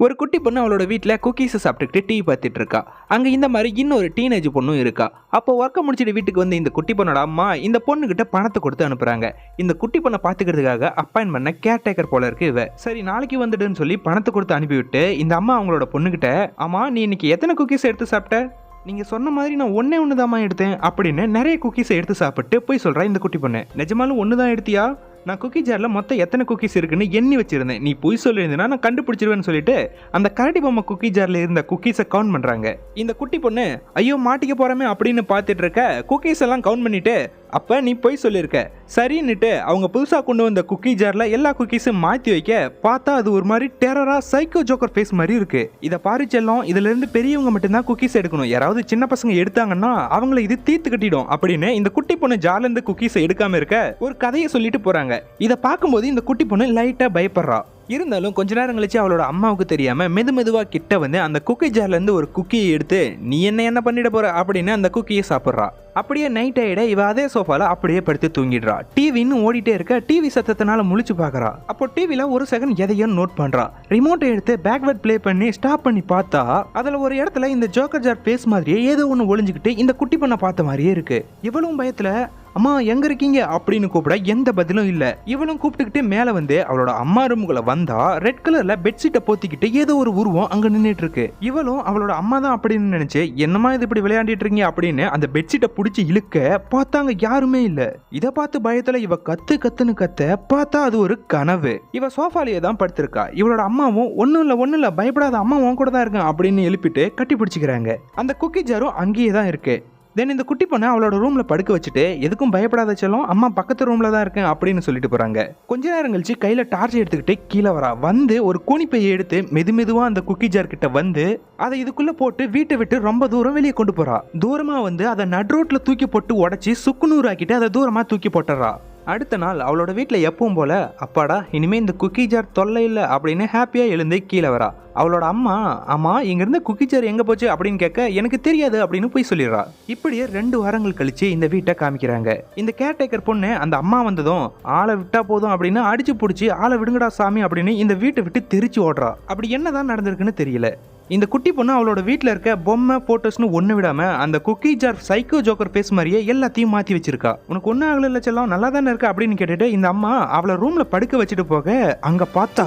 ஒரு குட்டி பொண்ணு அவளோட வீட்டில் குக்கீஸை சாப்பிட்டுக்கிட்டு டீ பார்த்துட்டு இருக்கா. அங்கே இந்த மாதிரி இன்னொரு டீனேஜ் பொண்ணும் இருக்கா. அப்போ ஒர்க்கை முடிச்சுட்டு வீட்டுக்கு வந்து இந்த குட்டி பொண்ணோட அம்மா இந்த பொண்ணுகிட்ட பணத்தை கொடுத்து அனுப்புறாங்க. இந்த குட்டி பொண்ணை பார்த்துக்கிறதுக்காக அப்பாயின் பண்ண கேர்டேக்கர் போல இருக்கு இவ. சரி நாளைக்கு வந்துடுன்னு சொல்லி பணத்தை கொடுத்து அனுப்பிவிட்டு இந்த அம்மா அவங்களோட பொண்ணுகிட்ட, ஆமா நீ இன்னைக்கு எத்தனை குக்கீஸ் எடுத்து சாப்பிட்ட? நீங்கள் சொன்ன மாதிரி நான் ஒன்று தாம்மா எடுத்தேன் அப்படின்னு நிறைய குக்கீஸை எடுத்து சாப்பிட்டு போய் சொல்கிறா இந்த குட்டி பொண்ணு. நிஜமாலும் ஒன்று தான் எடுத்தியா? நான் குக்கி ஜாரில் மொத்தம் எத்தனை குக்கீஸ் இருக்குன்னு எண்ணி வச்சிருந்தேன். நீ பொய் சொல்லியிருந்தேன்னா நான் கண்டுபிடிச்சிருவேன்னு சொல்லிட்டு அந்த கரடி பொம்மை குக்கி ஜாரில் இருந்த குக்கீஸை கவுண்ட் பண்ணுறாங்க. இந்த குட்டி பொண்ணு ஐயோ மாட்டிக்க போகிறோமே அப்படின்னு பார்த்துட்டு இருக்க குக்கீஸ் எல்லாம் கவுண்ட் பண்ணிட்டு, அப்போ நீ பொய் சொல்லியிருக்க சரின்னுட்டு அவங்க புதுசாக கொண்டு வந்த குக்கி ஜாரில் எல்லா குக்கீஸும் மாற்றி வைக்க பார்த்தா அது ஒரு மாதிரி டெரரா சைக்கோ ஜோக்கர் ஃபேஸ் மாதிரி இருக்கு. இதை பாரு செல்லம், இதுல இருந்து பெரியவங்க மட்டும்தான் குக்கீஸ் எடுக்கணும். யாராவது சின்ன பசங்க எடுத்தாங்கன்னா அவங்கள இது தீர்த்து கட்டிடும் அப்படின்னு இந்த குட்டி பொண்ணு ஜார்ல இருந்து குக்கீஸை எடுக்காம இருக்க ஒரு கதையை சொல்லிட்டு போறாங்க. இதை பார்க்கும்போது இந்த குட்டி பொண்ணு லைட்டா பயப்படுறா. இருந்தாலும் கொஞ்ச நேரம் கழிச்சு அவளோட அம்மாவுக்கு தெரியாம மெதுவா கிட்ட வந்து அந்த குக்கி ஜார்ல இருந்து ஒரு குக்கியை எடுத்து, நீ என்ன பண்ணிட போற அப்படின்னு அந்த குக்கியை சாப்பிட்றா. அப்படியே நைட் ஆயிட இவ அதே சோஃபால அப்படியே படுத்து தூங்கிடுறா. டிவின்னு ஓடிட்டே இருக்க டிவி சத்தத்தினால முழிச்சு பாக்குறா. அப்போ டிவில ஒரு செகண்ட் எதையும் நோட் பண்றா. ரிமோட்டை எடுத்து பேக்வேர்ட் பிளே பண்ணி ஸ்டாப் பண்ணி பார்த்தா அதுல ஒரு இடத்துல இந்த ஜோக்கர் ஜார் பேஸ் மாதிரியே ஏதோ ஒன்று ஒளிஞ்சுக்கிட்டு இந்த குட்டி பொண்ணை பார்த்த மாதிரியே இருக்கு. இவளும் பயத்துல அம்மா எங்க இருக்கீங்க அப்படின்னு கூப்பிட எந்த பதிலும் இல்ல. இவளும் கூப்பிட்டுக்கிட்டு மேல வந்து அவளோட அம்மா ரூமுக்குள்ள வந்தா ரெட் கலர்ல பெட்ஷீட்டை போத்திக்கிட்டு ஏதோ ஒரு உருவம் அங்க நின்றுட்டு இருக்கு. இவளும் அவளோட அம்மா தான் அப்படின்னு நினைச்சு, என்னமா இது இப்படி விளையாண்டிட்டு இருக்கீங்க அப்படின்னு அந்த பெட்ஷீட்டை பிடிச்சி இழுக்க பார்த்தாங்க யாருமே இல்ல. இதை பார்த்து பயத்துல இவ கத்துன்னு கத்த பார்த்தா அது ஒரு கனவு. இவ சோஃபாலேயே தான் படுத்திருக்கா. இவளோட அம்மாவும் ஒன்னும் இல்ல பயப்படாத, அம்மா உன் கூட தான் இருக்கேன் அப்படின்னு எழுப்பிட்டு கட்டி பிடிச்சிக்கிறாங்க. அந்த குக்கி ஜாரும் அங்கேயே தான் இருக்கு. தென் இந்த குட்டி பொண்ணை அவளோட ரூம்ல படுக்க வச்சுட்டு, எதுக்கும் பயப்படாத செல்லம், அம்மா பக்கத்து ரூம்ல தான் இருக்கேன் அப்படின்னு சொல்லிட்டு போறாங்க. கொஞ்ச நேரம் கழிச்சு கையில டார்ச் எடுத்துக்கிட்டு கீழே வரா. வந்து ஒரு கோணிப்பையை எடுத்து மெதுவா அந்த குக்கி ஜார் கிட்ட வந்து அதை இதுக்குள்ள போட்டு வீட்டை விட்டு ரொம்ப தூரம் வெளியே கொண்டு போறா. தூரமா வந்து அதை நடுரோட்ல தூக்கி போட்டு உடச்சி சுக்குநூறு ஆக்கிட்டு அதை தூரமா தூக்கி போட்டுறா. அடுத்த நாள் அவளோட வீட்டில் எப்பவும் போல, அப்பாடா இனிமே இந்த குக்கி ஜார் தொல்லை இல்லை அப்படின்னு ஹாப்பியா எழுந்து கீழே வரா. அவளோட அம்மா இங்கிருந்து குக்கி ஜார் எங்க போச்சு அப்படின்னு கேட்க எனக்கு தெரியாது அப்படின்னு போய் சொல்லிடுறா. இப்படியே 2 வாரங்கள் கழிச்சு இந்த வீட்டை காமிக்கிறாங்க. இந்த கேர்டேக்கர் பொண்ணு அந்த அம்மா வந்ததும் ஆளை விட்டா போதும் அப்படின்னு அடிச்சு பிடிச்சி ஆளை விடுங்கடா சாமி அப்படின்னு இந்த வீட்டை விட்டு தெரிச்சு ஓடுறா. அப்படி என்னதான் நடந்திருக்குன்னு தெரியல. இந்த குட்டி பொண்ணு அவளோட வீட்டில் இருக்க பொம்மை போட்டோஸ்னு ஒன்று விடாம அந்த cookie jar psycho joker face மாதிரியே எல்லாத்தையும் மாற்றி வச்சிருக்கா. உனக்கு ஒன்றும் ஆகல செல்லம், நல்லா தானே இருக்கா அப்படின்னு கேட்டுட்டு இந்த அம்மா அவளை ரூம்ல படுக்க வச்சுட்டு போக அங்க பார்த்தா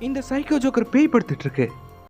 இந்த சைக்கோ ஜோக்கர் பேய் படுத்துட்டு இருக்கு.